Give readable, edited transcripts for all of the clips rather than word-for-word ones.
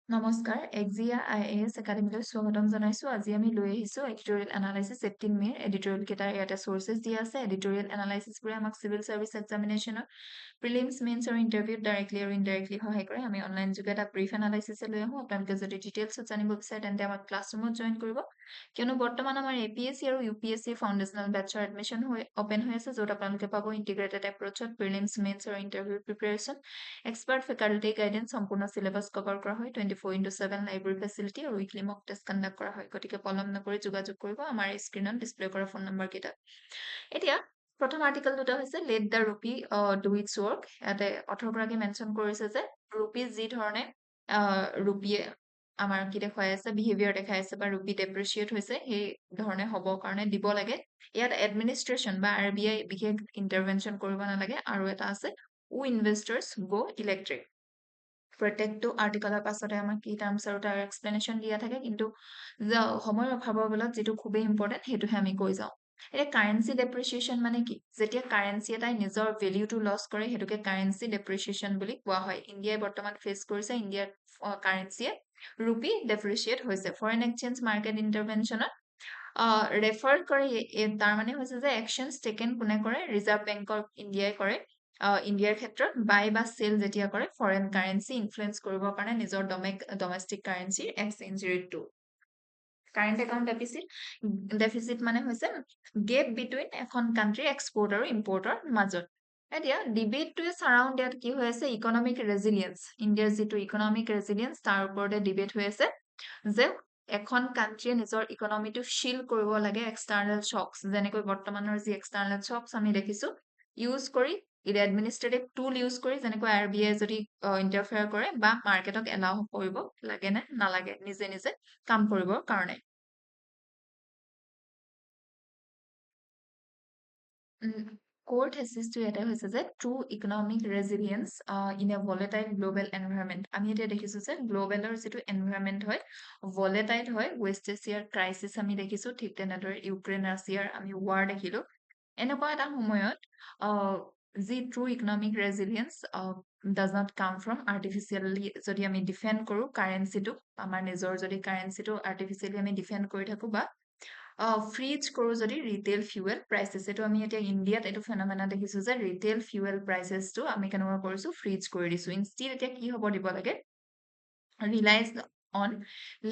নমস্কাৰ AXIA IAS একাডেমীলৈ স্বাগতম জনাইছো আজি আমি লৈ আহিছো এডিটোৰিয়েল এনালাইসিস 18 মেৰ এডিটোৰিয়েল কেটাৰ ইয়াতে সোৰ্সেস দিয়া আছে এডিটোৰিয়েল এনালাইসিস পুৰা আমাক সিভিল সাৰ্ভিস এক্সামিনেশনৰ প্ৰিলিমছ মেইনছ আৰু ইন্টাৰভিউ ডাইৰেক্টলি আৰু ইনডাইৰেক্টলি সহায় কৰে আমি অনলাইন যোগে এটা ব্ৰিফ এনালাইসিস লৈ আহো আপোনালোকে যদি ডিটেইলছত জানিব বিচাৰে তেন্তে আমাক ক্লাছৰুমত জয়েন কৰিব কিয়নো বৰ্তমান আমাৰ APSC আৰু UPSC ফাউন্ডেশনাল বেটছৰ এডমিশন ওপেন হৈ আছে য'ত আপোনালোকে পাব ইন্টিগ্ৰেটেড এপ্ৰোচত প্ৰিলিমছ মেইনছ আৰু interview preparation expert faculty guidance সম্পূৰ্ণ সিলেবাস কভাৰ কৰা হয় 24/7 লাইব্ৰেৰী ফেচিলিটি আৰু উইকলি মক টেষ্ট কণ্ডাক্ট কৰা হয় গতিকে পলম নকৰি যোগাযোগ কৰিব আমাৰ স্ক্ৰিনত ডিসপ্লে কৰা ফোন নম্বৰ কেইটা এতিয়া প্ৰথম আৰ্টিকেল দুটা হৈছে let the rupee do its work ইয়াতে অথৰগৰাকী মেনশ্যন কৰিছে যে ৰুপি যি ধৰণে ৰুপিয়ে আমাৰ কি দেখাই আছে বিহেভিয়াৰ দেখাই আছে বা ৰুপি ডেপ্ৰিচিয়েট হৈছে সেই ধৰণে হ'ব কাৰণে দিব লাগে ইয়াত এডমিনিষ্ট্ৰেশ্যন বা RBI বিশেষ ইন্টাৰভেনশ্যন কৰিব নালাগে আৰু এটা আছে ও ইনভেস্টাৰ্স গো ইলেক্ট্ৰিক প্ৰত্যেকটো আৰ্টিকেলৰ পাছতে আমাক কি টাৰ্মছ আৰু তাৰ এক্সপ্লেনেশ্যন দিয়া থাকে কিন্তু সময়ৰ অভাৱৰ বলত যেটো খুবেই ইম্পৰ্টেন্ট হেতুহে আমি কৈ যাওঁ এটা কাৰেন্সি ডেপ্ৰিচিয়েশ্যন মানে কি যেতিয়া কাৰেন্সি এটাই নিজৰ ভ্যালুটো লছ কৰে হেতুকে কাৰেন্সি ডেপ্ৰিচিয়েশ্যন বুলি কোৱা হয় ইণ্ডিয়াই বৰ্তমান ফেস কৰিছে ইণ্ডিয়াৰ কাৰেন্সিয়ে ৰুপি ডেপ্ৰিচিয়েট হৈছে ফৰেন এক্সচেঞ্জ মাৰ্কেট ইন্টাৰভেনশ্যনত ৰেফাৰ কৰে তাৰ মানে হৈছে যে একশনস টেকেন কোনে কৰে ৰিজাৰ্ভ বেংক অফ ইণ্ডিয়াই কৰে ইণ্ডিয়াৰ ক্ষেত্ৰত বাই বা সেল যেতিয়া কৰে ফৰেন কাৰেন্সি ইনফ্লুৱেঞ্চ কৰিবৰ কাৰণে নিজৰ ডমেষ্টিক কাৰেন্সিৰ এক্সচেঞ্জ ৰেটটো কাৰেন্ট একাউন্ট ডেফিচিট মানে হৈছে গেপ বিটুইন এখন কান্ট্ৰি এক্সপোৰ্ট আৰু ইম্পোৰ্টৰ মাজত এতিয়া ডিবেটটোৱে সাৰাউণ্ড ইয়াত কি হৈ আছে ইকনমিক ৰেজিলিয়েন্স ইণ্ডিয়াৰ যিটো ইকনমিক ৰেজিলিয়েন্স তাৰ ওপৰতে ডিবেট হৈ আছে যে এখন কান্ট্ৰিয়ে নিজৰ ইকনমিটো শিল কৰিব লাগে এক্সটাৰ্নেল শক্স যেনেকৈ বৰ্তমানৰ যি এক্সটাৰ্নেল শক্স আমি দেখিছো ইউজ কৰি ইট এডমিনিষ্ট্ৰেটিভ টুল ইউজ কৰি যেনেকৈ RBI যদি ইন্টাৰফেয়াৰ কৰে বা মাৰ্কেটক এলাউ কৰিব লাগে নে নালাগে নিজে নিজে কাম কৰিবৰ কাৰণে কোৰ থেচিছটো এটা হৈছে যে true economic resilience in a volatile global environment আমি এতিয়া দেখিছো যে গ্লোবেলৰ যিটো এনভাইৰনমেন্ট হয় ভলেটাইল হয় ৱেষ্ট এছিয়াৰ ক্ৰাইচিছ আমি দেখিছো ঠিক তেনেদৰে ইউক্ৰেইন ৰাছিয়াৰ আমি ৱাৰ দেখিলো এনেকুৱা এটা সময়ত যি true economic resilience does not come from artificially যদি আমি ডিফেন্ড কৰো কাৰেন্সিটো আমাৰ নিজৰ যদি কাৰেন্সিটো আৰ্টিফিচিয়েলি আমি ডিফেন্ড কৰি থাকো বা ফ্ৰিজ কৰো যদি ৰিটেইল ফিউৱেল প্ৰাইচেছ এটো আমি এতিয়া ইণ্ডিয়াত এটো ফেনোমেনা দেখিছো যে ৰিটেইল ফিউৱেল প্ৰাইচেছটো আমি কেনেকুৱা কৰিছো ফ্ৰিজ কৰি দিছো ইনষ্টিড এতিয়া কি হ'ব দিব লাগে ৰিলাইজ অন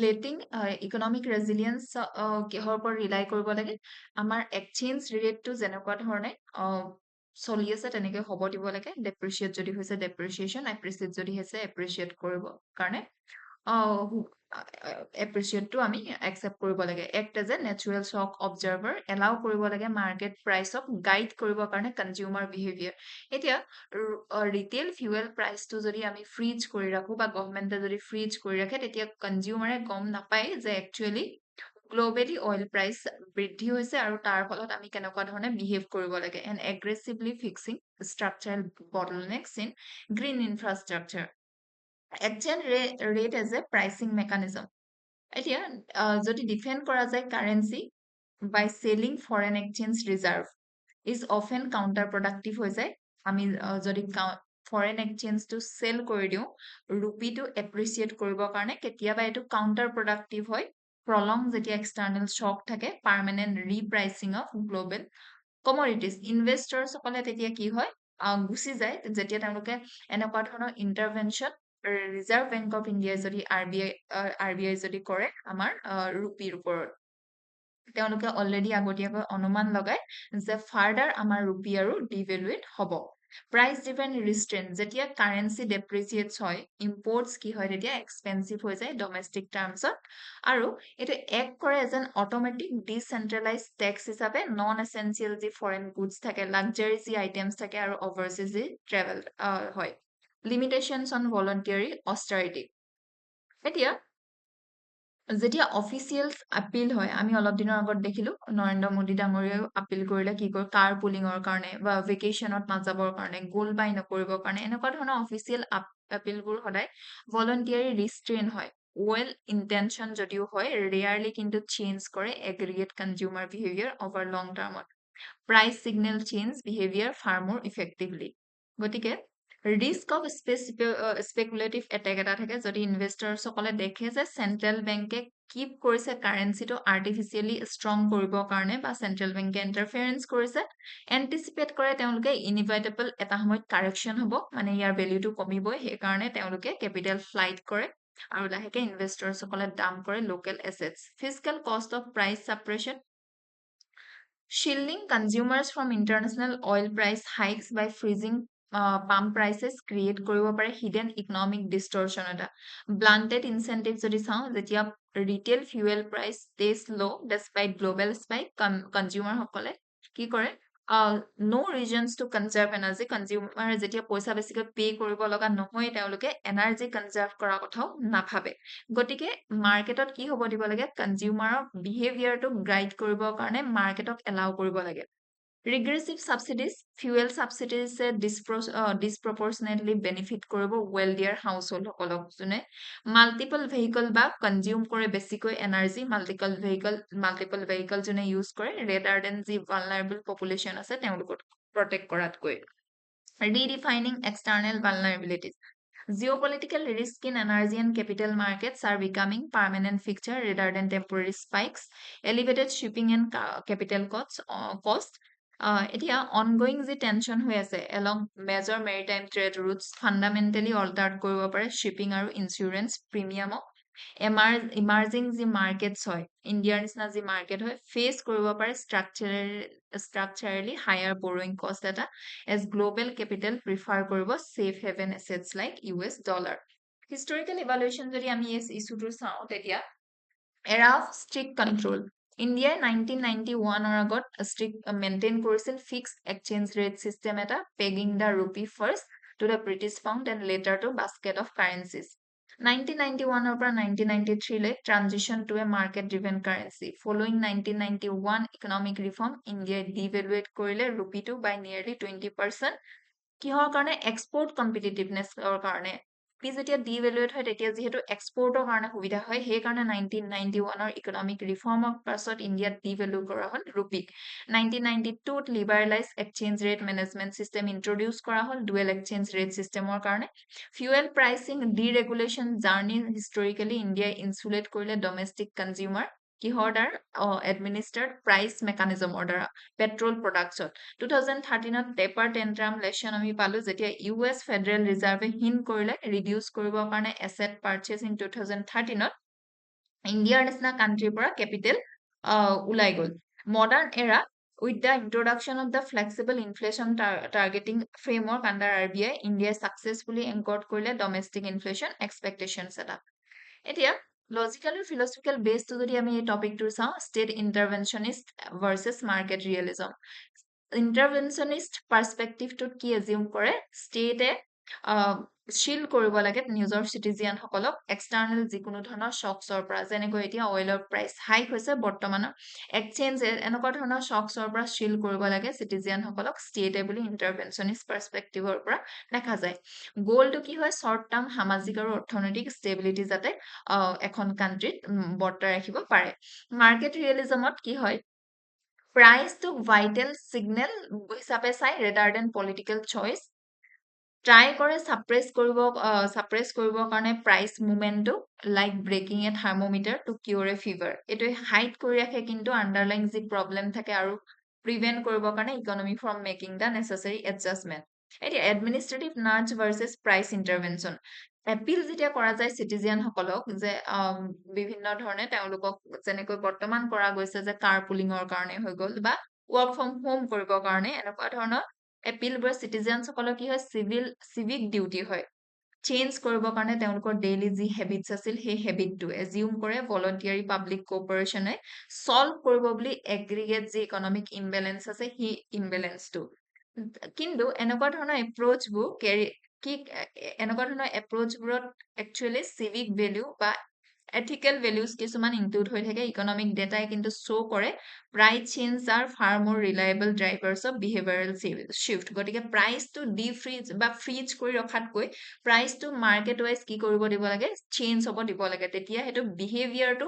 লেটিং ইকনমিক ৰেজিলিয়েন্স কিহৰ ওপৰত ৰিলাই কৰিব লাগে আমাৰ এক্সচেঞ্জ ৰেটটো যেনেকুৱা ধৰণে চলি আছে তেনেকে হ'ব দিব লাগে ডেপ্ৰিচিয়েট যদি হৈছে ডেপ্ৰিচিয়েশ্যন এপ্ৰিচিয়েট যদি হৈছে এপ্ৰিচিয়েট কৰিব কাৰণে এপ্ৰিচিয়েটটো আমি একচেপ্ট কৰিব লাগে act as a natural shock absorber allow কৰিব লাগে মাৰ্কেট প্ৰাইচক গাইড কৰিবৰ কাৰণে কনজিউমাৰ বিহেভিয়াৰ এতিয়া ৰিটেইল ফিউৱেল প্ৰাইচটো যদি আমি ফ্ৰিজ কৰি ৰাখো বা গভৰ্ণমেণ্টে যদি ফ্ৰিজ কৰি ৰাখে তেতিয়া কনজিউমাৰে গম নাপায় যে একচুৱেলি গ্লোবেলি অইল প্ৰাইচ বৃদ্ধি হৈছে আৰু তাৰ ফলত আমি কেনেকুৱা ধৰণে বিহেভ কৰিব লাগে and aggressively fixing structural bottlenecks in green infrastructure exchange rate as a pricing mechanism এতিয়া যদি ডিফেন্ড কৰা যায় currency by selling foreign exchange reserve is often counter productive হৈ যায় আমি যদি ফৰেন এক্সচেঞ্জটো সেল কৰি দিওঁ ৰুপিটো এপ্ৰিচিয়েট কৰিবৰ কাৰণে কেতিয়াবা এইটো কাউন্টাৰ প্ৰডাক্টিভ হয় প্ৰলং যেতিয়া এক্সটাৰ্নেল শ্বক থাকে permanent repricing of global commodities investors সকলে তেতিয়া কি হয় গুচি যায় যেতিয়া তেওঁলোকে এনেকুৱা ধৰণৰ ইন্টাৰভেনশ্যন ৰিজাৰ্ভ বেংক অফ ইণ্ডিয়াই যদি RBI যদি কৰে আমাৰ ৰুপিৰ ওপৰত তেওঁলোকে অলৰেডি আগতীয়াকৈ অনুমান লগায় যে ফাৰ্ডাৰ আমাৰ ৰুপি আৰু ডিভেলুৱেট হ'ব প্ৰাইচ ডিভেন ৰিষ্ট্ৰেইন যেতিয়া কাৰেন্সি ডেপ্ৰিচিয়েটছ হয় ইম্পৰ্টছ কি হয় তেতিয়া এক্সপেন্সিভ হৈ যায় ডমেষ্টিক টাৰ্মছত আৰু এইটো এক কৰে এজ এন অট'মেটিক ডিচেন্ট্ৰেলাইজ টেক্স হিচাপে নন এচেঞ্চিয়েল যি ফৰেন গুডছ থাকে লাক্সাৰী যি আইটেমছ থাকে আৰু অভাৰচিজ যি ট্ৰেভেল হয় লিমিটেশনস অন ভলান্টাৰী অষ্টাৰিটি এতিয়া যেতিয়া অফিচিয়েল আপিল হয় আমি অলপ দিনৰ আগত দেখিলো নৰেন্দ্ৰ মোদী ডাঙৰীয়াও আপিল কৰিলে কি কৰে কাৰ পুলিঙৰ কাৰণে বা ভেকেশ্যনত নাযাবৰ কাৰণে গোল বাই নকৰিবৰ কাৰণে এনেকুৱা ধৰণৰ অফিচিয়েল আপিলবোৰ সদায় ভলান্টাৰী ৰিষ্ট্ৰেইন হয় ৱেল ইন্টেনশন যদিও হয় ৰেয়াৰলি কিন্তু চেঞ্জ কৰে এগ্ৰিগেট কনজিউমাৰ বিহেভিয়াৰ অভাৰ লং টাৰ্মত প্ৰাইচ সিগনেল চেঞ্জ বিহেভিয়াৰ ফাৰ মোৰ ইফেক্টিভলি গতিকে ৰিস্ক অফ স্পেকুলেটিভ এটেক এটা থাকে যদি ইনভেষ্টৰসকলে দেখে যে চেন্ট্ৰেল বেংকে কিপ কৰিছে কাৰেঞ্চিটো আৰ্টিফিচিয়েলি ষ্ট্ৰং কৰিবৰ কাৰণে বা চেন্ট্ৰেল বেংকে ইণ্টাৰফিয়াৰেঞ্চ কৰিছে এণ্টিচিপেট কৰে তেওঁলোকে ইনিভাইটেবল এটা সময়ত কাৰেকশ্যন হ'ব মানে ইয়াৰ ভেলিউটো কমিবই সেইকাৰণে তেওঁলোকে কেপিটেল ফ্লাইট কৰে আৰু লাহেকে ইনভেষ্টৰসকলে দাম কৰে local assets physical cost of price suppression shielding consumers from international oil price hikes by freezing pump prices create কৰিব পাৰে hidden economic distortion এটা blunted incentive যদি চাওঁ যেতিয়া retail fuel price stays low despite global spike consumer সকলে কি কৰে no reasons to conserve energy consumer যেতিয়া পইচা বেছিকৈ পে কৰিব লগা নহয় তেওঁলোকে এনাৰ্জি কনজাৰ্ভ কৰা কথাও নাভাবে গতিকে মাৰ্কেটত কি হ'ব দিব লাগে কনজিউমাৰৰ বিহেভিয়াৰটো গাইড কৰিবৰ কাৰণে মাৰ্কেটক এলাউ কৰিব লাগে ৰিগ্ৰেছিভ ছাবচিডিজ ফুয়েল ছাবচিডিজে ডিছপ্ৰপৰ্চনেটলি বেনিফিট কৰিব ৱেলডিয়াৰ হাউচ হোল্ডসকলক যোনে মাল্টিপল ভেহিকল বা কনজিউম কৰে বেছিকৈ এনাৰ্জি মাল্টিপল ভেহিকল যোনে ইউজ কৰে ৰেডাৰ দেন যি ভালনাৰেবল পপুলেশ্যন আছে তেওঁলোকক প্ৰটেক্ট কৰাতকৈ redefining external vulnerabilities. Geopolitical risk in energy and capital markets are becoming permanent feature rather than temporary spikes. Elevated shipping and capital cost. এতিয়া ongoing যি tension হৈ আছে along major maritime trade routes fundamentally altered কৰিব পাৰে shipping আৰু insurance premium emerging যি markets হয় ইণ্ডিয়াৰ নিচিনা যি মাৰ্কেট হয় ফেচ কৰিব পাৰে ষ্ট্ৰাকচাৰেলি হায়াৰ বৰোয়িং কষ্ট এটা এজ গ্লোবেল কেপিটেল প্ৰিফাৰ কৰিব safe haven assets like US dollar historical evaluation যদি আমি এই ইছ্যুটো চাওঁ তেতিয়া এৰা অফ ষ্ট্ৰিক্ট কণ্ট্ৰল ইণ্ডিয়াই 1991ৰ আগত ষ্ট্ৰিক্ট মেইনটেইন কৰিছিল ফিক্সড এক্সচেঞ্জ ৰেট চিষ্টেম এটা pegging the rupee first to the British pound and later to basket of currencies 1991 পৰা 1993 লৈ transition to a market driven currency following 1991 economic reform India devaluate কৰিলে ৰুপিটো by nearly 20% কিহৰ কাৰণে export কম্পিটিটিভনেছৰ কাৰণে যেতিয়া ডিভেলুৱেট হয় তেতিয়া যেহেতু এক্সপোৰ্টৰ কাৰণে সুবিধা হয় সেইকাৰণে 1991ৰ ইকনমিক ৰিফৰ্মৰ পাছত ইণ্ডিয়াত ডিভেলু কৰা হ'ল ৰুপিক 1992ত liberalise exchange rate management system introduce কৰা হ'ল ডুৱেল এক্সচেঞ্জ ৰেট চিষ্টেমৰ কাৰণে fuel pricing deregulation journey historically ইণ্ডিয়াই ইনচুলেট কৰিলে ডমেষ্টিক কনজিউমাৰ কিহৰ দ্বাৰা এডমিনিষ্টাৰ্ড প্ৰাইচ মেকানিজমৰ দ্বাৰা পেট্ৰল প্ৰডাক্টছত 2013ত টেপাৰ টেন্ট্ৰাম লেশ্যন আমি পালো যেতিয়া US ফেডাৰেল ৰিজাৰ্ভে হিন কৰিলে ৰিডিউচ কৰিবৰ কাৰণে এছেট পাৰ্চেজ ইন 2013ত ইণ্ডিয়াৰ নিচিনা কাণ্ট্ৰিৰ পৰা কেপিটেল ওলাই গ'ল মডাৰ্ণ এৰা with the introduction of the flexible inflation targeting framework under RBI India successfully anchored কৰিলে domestic inflation expectations এটা এতিয়া লজিক্যাল আৰু ফিলচফিক্যাল বেসটো যদি আমি এই টপিকটো চাওঁ ষ্টেট ইন্টাৰভেনশনিষ্ট ভাৰ্চেছ মাৰ্কেট ৰিয়েলিজম ইন্টাৰভেনশনিষ্ট পাৰ্সপেক্টিভটোত কি এজিউম কৰে ষ্টেটে শিল্ড কৰিব লাগে নিজৰ চিটিজেনসকলক এক্সটাৰ্নেল যিকোনো ধৰণৰ শ্বকছৰ পৰা যেনেকৈ এতিয়া অইলৰ প্ৰাইচ হাইক হৈছে বৰ্তমানৰ এক্সচেঞ্জ এনেকুৱা ধৰণৰ শ্বকছৰ পৰা শিল্ড কৰিব লাগে চিটিজেনসকলক ষ্টেটে বুলি ইন্টাৰভেনশনিষ্ট পাৰ্সপেক্টিভৰ পৰা দেখা যায় গোলটো কি হয় শৰ্ট টাৰ্ম সামাজিক আৰু অৰ্থনৈতিক ষ্টেবিলিটি যাতে এখন কাণ্ট্ৰিত বৰ্তাই ৰাখিব পাৰে মাৰ্কেট ৰিয়েলিজমত কি হয় প্ৰাইচটো ভাইটেল সিগনেল হিচাপে চাই radar then political choice try কৰে সাপ্ৰেছ কৰিবৰ কাৰণে প্ৰাইচ মুভমেণ্টটো like breaking a thermometer to cure a fever এইটো হাইড কৰি ৰাখে কিন্তু আণ্ডাৰলাইং যি প্ৰব্লেম থাকে আৰু প্ৰিভেন্ট কৰিবৰ কাৰণে economy from making the necessary adjustment এতিয়া administrative nudge versus price intervention appeal যেতিয়া কৰা যায় চিটিজেনসকলক যে বিভিন্ন ধৰণে তেওঁলোকক যেনেকৈ বৰ্তমান কৰা গৈছে যে কাৰ পুলিঙৰ কাৰণে হৈ গ'ল বা ৱৰ্ক ফ্ৰম হোম কৰিবৰ কাৰণে এনেকুৱা ধৰণৰ এপিলবোৰ চিটিজেনসকলৰ কি হয় চিভিক ডিউটি হয় চেঞ্জ কৰিবৰ কাৰণে তেওঁলোকৰ ডেইলি যি হেবিটছ আছিল সেই হেবিটটো এজিউম কৰে ভলণ্টিয়াৰী পাব্লিক কোঅপাৰেশ্যনে সলভ কৰিব বুলি এগ্ৰিগেট যি ইকনমিক ইমবেলেঞ্চ আছে সেই ইমবেলেঞ্চটো কিন্তু এনেকুৱা ধৰণৰ এপ্ৰ'চবোৰ এনেকুৱা ধৰণৰ এপ্ৰ'চবোৰত একচুৱেলি চিভিক ভেলিউ বা ethical values কিছুমান ইনক্লুড হৈ থাকে ইকনমিক ডেটাই কিন্তু শো কৰে প্ৰাইচ চেঞ্জ আৰ ফাৰ মোৰ ৰিলায়েবল ড্ৰাইভাৰ্ছ অফ বিহেভিয়াৰেল শিফ্ট গতিকে প্ৰাইচটো ডিফ্ৰিজ বা ফ্ৰিজ কৰি ৰখাতকৈ প্ৰাইচটো মাৰ্কেট ৱাইজ কি কৰিব দিব লাগে চেঞ্জ হ'ব দিব লাগে তেতিয়া সেইটো বিহেভিয়াৰটো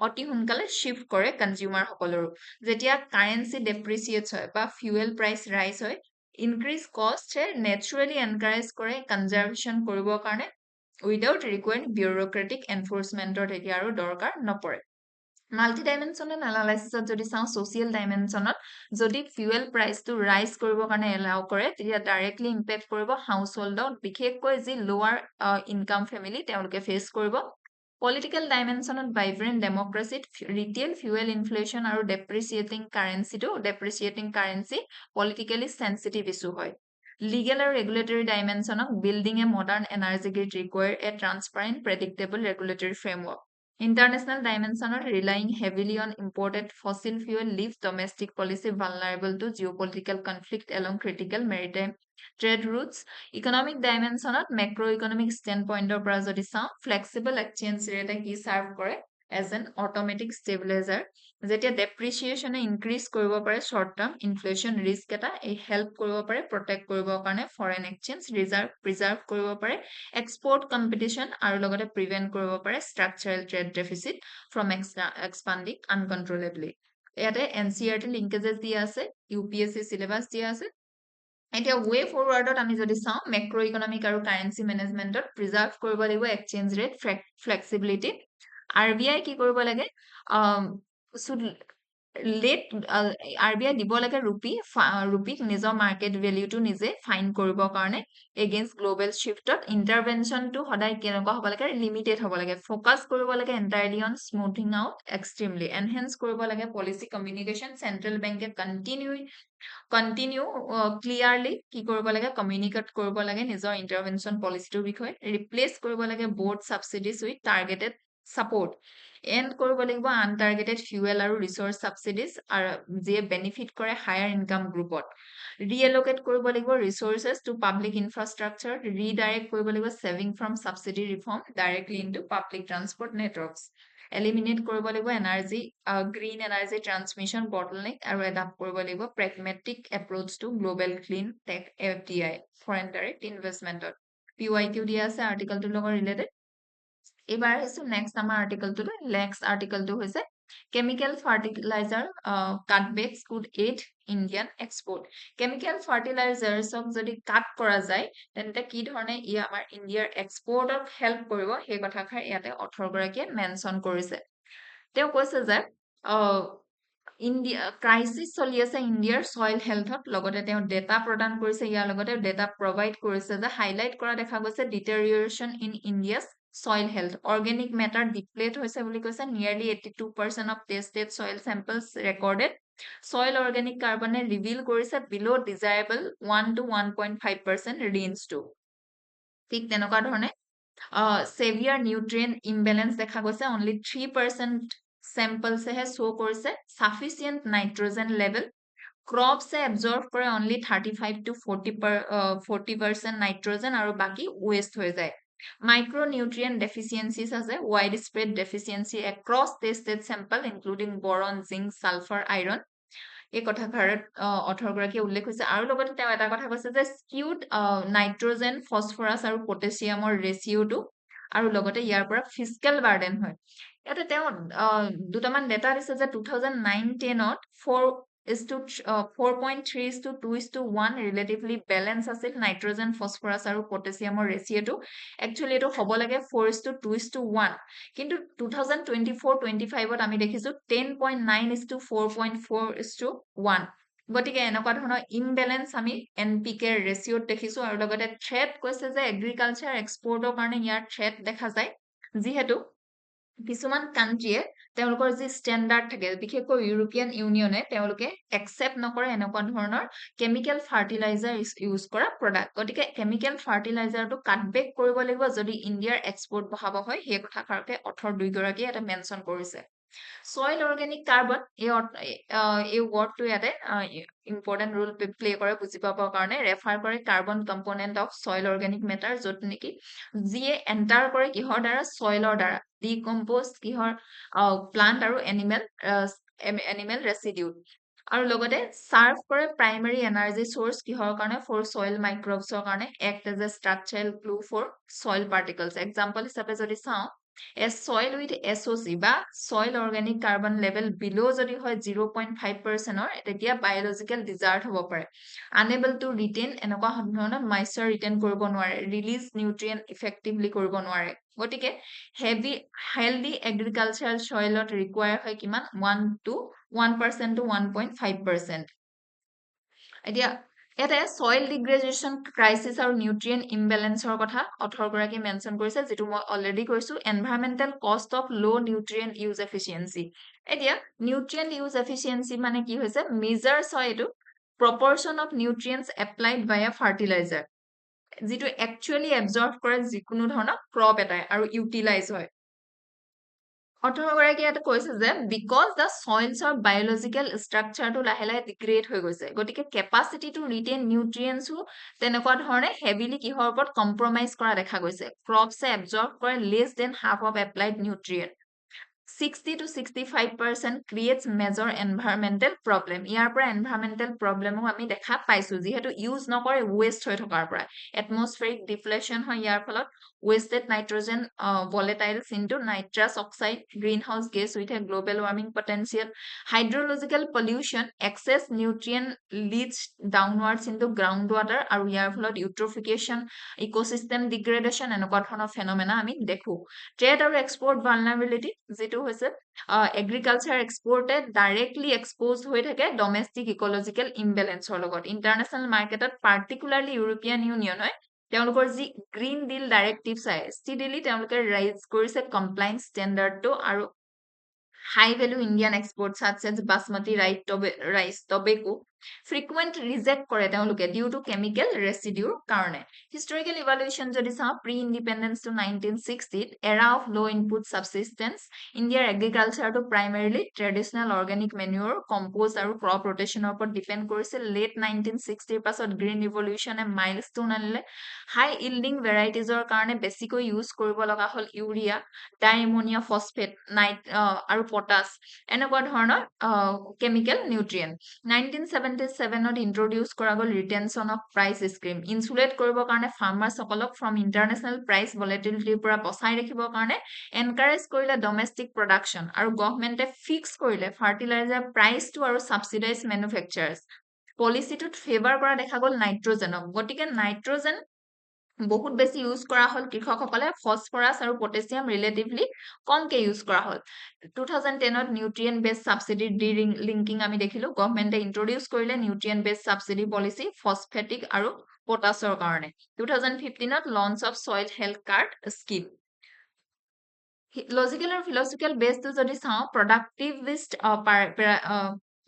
অতি সোনকালে শিফ্ট কৰে কনজিউমাৰ সকলৰো যেতিয়া কাৰেঞ্চি ডেপ্ৰিচিয়েটছ হয় বা ফুয়েল প্ৰাইচ ৰাইজ হয় ইনক্ৰিজ কষ্ট নেচাৰেলি এনকাৰেজ কৰে কনজাৰ্ভেশ্যন কৰিবৰ কাৰণে উইদাউট ৰিকুৱাৰ্ড বিউৰক্ৰেটিক এনফৰ্চমেণ্টৰ তেতিয়া আৰু দৰকাৰ নপৰে মাল্টি ডাইমেনশ্যনেল এনালাইচিছত যদি চাওঁ ছ'চিয়েল ডাইমেনশ্যনত যদি ফিউৱেল প্ৰাইচটো ৰাইজ কৰিবৰ কাৰণে এলাউ কৰে তেতিয়া ডাইৰেক্টলি ইম্পেক্ট কৰিব হাউচ হোল্ডত বিশেষকৈ যি লোৱাৰ ইনকাম ফেমিলি তেওঁলোকে ফেচ কৰিব পলিটিকেল ডাইমেনশ্যনত ভাইব্ৰেণ্ট ডেমক্ৰেচিত ৰিটেইল ফিউৱেল ইনফ্লেশ্যন আৰু depreciating currency politically sensitive issue হয় লিগেল আৰু ৰেগুলেটৰী ডাইমেনশ্যনক building a modern energy grid require a transparent predictable regulatory framework International dimensional relying heavily on imported fossil fuel leaves domestic policy vulnerable to geopolitical conflict along critical maritime trade routes. Economic dimension macroeconomic standpoint of Brazil flexible exchange rate ki serve kore as an automatic stabilizer. যেতিয়া depreciation increase কৰিব পাৰে short term inflation risk এটা এই help কৰিব পাৰে protect কৰিবৰ কাৰণে foreign exchange reserve preserve কৰিব পাৰে export competition আৰু লগতে prevent কৰিব পাৰে structural trade deficit from expanding uncontrollably ইয়াতে NCERT linkages দিয়া আছে UPSC syllabus দিয়া আছে এতিয়া way forwardত আমি যদি চাওঁ macro economic আৰু currency managementত preserve কৰিব লাগিব exchange rate flexibility RBI কি কৰিব লাগে should RBI দিব লাগে ৰুপিক নিজৰ মাৰ্কেট ভেলিউটো নিজে ফাইন কৰিবৰ কাৰণে এগেইনষ্ট গ্লোবেল শিফটত ইন্টাৰভেনশ্যনটো সদায় কেনেকুৱা হ'ব লাগে লিমিটেড হ'ব লাগে ফ'কাছ কৰিব লাগে entirely on smoothing out extremely enhance কৰিব লাগে পলিচি কমিউনিকেশ্যন চেন্ট্ৰেল বেংকে কণ্টিনিউ ক্লিয়াৰলি কি কৰিব লাগে কমিউনিকেট কৰিব লাগে নিজৰ ইন্টাৰভেনশ্যন পলিচিটোৰ বিষয়ে ৰিপ্লেচ কৰিব লাগে broad subsidies with targeted support and কৰিব লাগিব আনটাৰ্গেটেড ফিউৱেল আৰু ৰিচোৰ্চ ছাবচিডিজ আৰু যিয়ে বেনিফিট কৰে হায়াৰ ইনকাম গ্ৰুপত ৰিএলকেট কৰিব লাগিব resources to public infrastructure redirect কৰিব লাগিব saving from subsidy reform directly into public transport networks eliminate কৰিব লাগিব energy green energy transmission bottleneck আৰু এডাপ্ট কৰিব লাগিব pragmatic approach to global clean tech FDI foreign direct ইনভেষ্টমেণ্টত PYQ দিয়া আছে আৰ্টিকেলটোৰ লগত ৰিলেটেড এবাৰ আহিছো নেক্সট আমাৰ আৰ্টিকেলটো নেক্সট আৰ্টিকেলটো হৈছে chemical fertiliser cutbacks could aid Indian export chemical ফাৰ্টিলাইজাৰ্ছক যদি কাট কৰা যায় তেন্তে কি ধৰণে ই আমাৰ ইণ্ডিয়াৰ এক্সপৰ্টক হেল্প কৰিব সেই কথাষাৰ ইয়াতে অথৰগৰাকীয়ে মেনশ্যন কৰিছে তেওঁ কৈছে যে ইণ্ডিয়া ক্ৰাইচিছ চলি আছে ইণ্ডিয়াৰ ছইল হেল্থত লগতে তেওঁ ডেটা প্ৰদান কৰিছে ইয়াৰ লগতে ডেটা প্ৰভাইড কৰিছে যে হাইলাইট কৰা দেখা গৈছে deterioration in India's soil health organic matter deplete hoise boli koise nearly 82% of tested soil samples recorded soil organic carbon reveal korise below desirable 1 to 1.5% range to ঠিক তেনেকুৱা ধৰণে severe nutrient imbalance দেখা গৈছে only 3% samples হে show কৰিছে sufficient nitrogen level crops absorb কৰে only 35 to 40% nitrogen আৰু বাকি waste হৈ যায় Micronutrient deficiencies as a widespread deficiency across tested sample, including boron, zinc, sulfur, iron. এই কথাষাৰত অথৰগৰাকীয়ে উল্লেখ হৈছে আৰু লগতে তেওঁ এটা কথা কৈছে যে স্কিউড নাইট্ৰজেন ফছফৰাছ আৰু পটেছিয়ামৰ ৰেচিঅ'টো আৰু লগতে ইয়াৰ পৰা ফিজিকেল বাৰ্ডেন হয় ইয়াতে তেওঁ দুটামান ডেটা দিছে যে 2009-10ত 4.3:2:1 ৰিলেটিভলি বেলেঞ্চ আছিল নাইট্ৰজেন ফছফৰাছ আৰু পটেছিয়ামৰ ৰেচিঅ'টো একচুৱেলি এইটো হ'ব লাগে 4:2:1 কিন্তু 2024-25ত আমি দেখিছো 10.9:4.4:1 গতিকে এনেকুৱা ধৰণৰ ইমবেলেঞ্চ আমি NPK ৰেচিঅ'ত দেখিছো আৰু লগতে থ্ৰেট কৈছে যে এগ্ৰিকালচাৰ এক্সপৰ্টৰ কাৰণে ইয়াৰ থ্ৰেট দেখা যায় যিহেতু কিছুমান কান্ট্ৰিয়ে তেওঁলোকৰ যি ষ্টেণ্ডাৰ্ড থাকে বিশেষকৈ ইউৰোপিয়ান ইউনিয়নে তেওঁলোকে একচেপ্ট নকৰে এনেকুৱা ধৰণৰ কেমিকেল ফাৰ্টিলাইজাৰ ইউজ কৰা প্ৰডাক্ট গতিকে কেমিকেল ফাৰ্টিলাইজাৰটো কাটবেক কৰিব লাগিব যদি ইণ্ডিয়াৰ এক্সপৰ্ট বঢ়াব হয় সেই কথাষাৰকে অথৰ দুইগৰাকীয়ে এটা মেনশ্যন কৰিছে soil organic carbon এই ৱৰ্ডটো ইয়াতে ইম্পৰ্টেণ্ট ৰোল প্লে কৰে বুজি পাবৰ কাৰণে ৰেফাৰ কৰে carbon component of soil organic matter য'ত নেকি যিয়ে এণ্টাৰ কৰে কিহৰ দ্বাৰা soilৰ দ্বাৰা ডিকম্প'জ কিহৰ প্লান্ট আৰু এনিমেল ৰেচিডিউ আৰু লগতে সাৰ্ভ কৰে প্ৰাইমাৰী এনাৰ্জি সোৰ্স কিহৰ কাৰণে ফৰ soil microbes কাৰণে act as a structural glue for soil particles example হিচাপে যদি চাওঁ A soil with SOC বা soil organic carbon level below যদি হয় 0.5% তেতিয়া biological desert হ'ব পাৰে unable to retain এনেকুৱা ধৰণৰ moisture retain কৰিব নোৱাৰে release nutrient effectively কৰিব নোৱাৰে গতিকে healthy agricultural soilত require হয় কিমান 1% to 1.5% এতিয়া ইয়াতে soil degradation crisis আৰু nutrient imbalanceৰ কথা অথৰগৰাকী মেনশ্যন কৰিছে যেটো মই অলৰেডি কৈছো environmental cost of low nutrient use efficiency এতিয়া nutrient use efficiency মানে কি হৈছে measures হয় এটো proportion of nutrients applied via fertilizer যেটো actually absorb কৰে যিকোনো ধৰণৰ crop এটাই আৰু utilize হয় অথৰগৰাকী এটা কৈছে যে because the soils or biological structure to লাহে লাহে degrade হৈ গৈছে গতিকে capacity to retain nutrients তেনেকুৱা ধৰণে heavily কিহৰ ওপৰত compromise কৰা দেখা গৈছে crops absorb কৰে less than half of applied nutrient 60 to 65% creates major environmental problem ইয়াৰ পৰা environmental problem আমি দেখা পাইছো যেহেতু use নকৰে waste হৈ থকাৰ পৰা atmospheric deflation হয় ইয়াৰ ফলত wasted nitrogen volatiles into nitrous oxide greenhouse gas with a global warming potential hydrological pollution excess nutrient leads downwards into groundwater আৰু ইয়াৰ ফলত eutrophication ecosystem degradation এনেকুৱা ধৰণৰ phenomena আমি দেখো trade আৰু export vulnerability যেটো হৈছে agriculture exported directly exposed হৈ থাকে domestic ecological imbalance ৰ লগত international marketত particularly European Union হয় তেওঁলোকৰ যি গ্ৰীন ডিল ডাইৰেক্টিভ চাই ষ্টিডিলি তেওঁলোকে ৰাইজ কৰিছে কমপ্লায়েন্স ষ্টেণ্ডাৰ্ডটো আৰু high value Indian export such as basmati rice tobacco frequent reject কৰে তেওঁলোকে due to chemical residue কাৰণে historical evaluation যদি চাও pre independence to 1960 era of low input subsistence India's agriculture to primarily traditional organic manure compost আৰু crop rotation ওপৰত depend কৰিছিল late 1960 পাছত green revolution এ milestone আনিলে high yielding varieties ৰ কাৰণে বেছিকৈ ইউজ কৰিব লগা হল ইউৰিয়া ডাইএমোনিয়া ফসফেট আৰু পটাছ এনেকুৱা ধৰণৰ কেমিক্যাল নিউট্ৰিয়েন্ট 1977 ত ইন্ট্ৰোডিউস কৰা গল ৰিটেনশন অফ প্ৰাইস স্কিম ইনসুলেট কৰিবৰ কাৰণে ফাৰ্মাৰ্স সকলক ফ্ৰম ইন্টাৰনেশনাল প্ৰাইস ভলাটিলিটিৰ পৰা বচাই ৰাখিবৰ কাৰণে এনকাৰেজ কৰিলে ডমেষ্টিক প্ৰডাকশন আৰু গভৰ্নমেন্টে ফিক্স কৰিলে ফাৰ্টিলাইজাৰ প্ৰাইসটো আৰু সাবসিডাইজ ম্যানুফ্যাকচাৰাৰ্স পলিসিটোত ফেভাৰ কৰা দেখা গল নাইট্ৰোজেনক গতিকে নাইট্ৰোজেন বহুত বেছি ইউজ কৰা হল কৃষকসকলে ফসফৰাস আৰু পটাছিয়াম ৰিলেটিভলি কমকে ইউজ কৰা হল 2010 ত নিউট্ৰিয়েন্ট বেস সাবসিডি লিংকিং আমি দেখিলো গভৰ্নমেন্টে ইন্ট্ৰোডিউস কৰিলে nutrient base subsidy policy phosphatic আৰু পটাছৰ কাৰণে 2015 ত launch of soil health card scheme logical আৰু ফিলসফিক্যাল বেসটো যদি চাও প্ৰডাক্টিভিষ্ট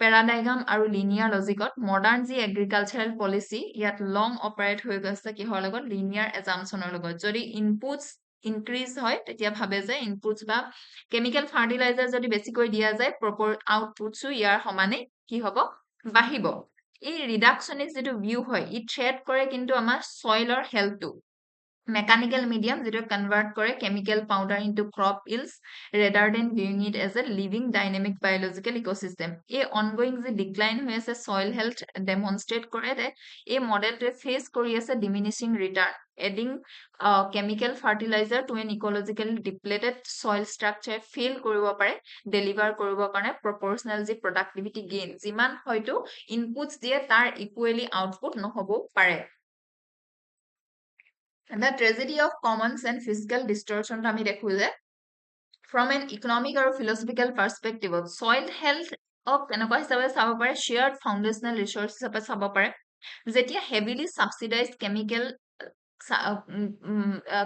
paradigm আৰু linear logicত modern যি agricultural policy ইয়াত long operate হৈ গৈছে কিহৰ লগত linear assumptionৰ লগত যদি inputs increase হয় তেতিয়া ভাবে যে inputs বা chemical fertilizer যদি বেছিকৈ দিয়া যায় proper outputs ইয়াৰ সমানে কি হ'ব বাহিব এই reductionist যেটো view হয় ই threat কৰে কিন্তু আমাৰ soilৰ healthটো mechanical medium যেটো convert কৰে chemical powder into crop yields rather than viewing it as a living dynamic biological ecosystem a ongoing the decline হৈ আছে soil health demonstrate কৰে যে এই মডেলটোৱে face কৰি আছে diminishing return adding chemical fertilizer to an ecologically depleted soil structure fail কৰিব পাৰে deliver কৰিব কাৰণে proportional যি productivity gain যিমান হয়তো inputs দিয়ে তাৰ equally output নহব পাৰে The tragedy of commons and fiscal distortion আমি দেখো যে from an economic or philosophical perspective soil health কেনেকুৱা হিচাপে চাব পাৰে shared foundational resource হিচাপে চাব পাৰে যেতিয়া heavily subsidized chemical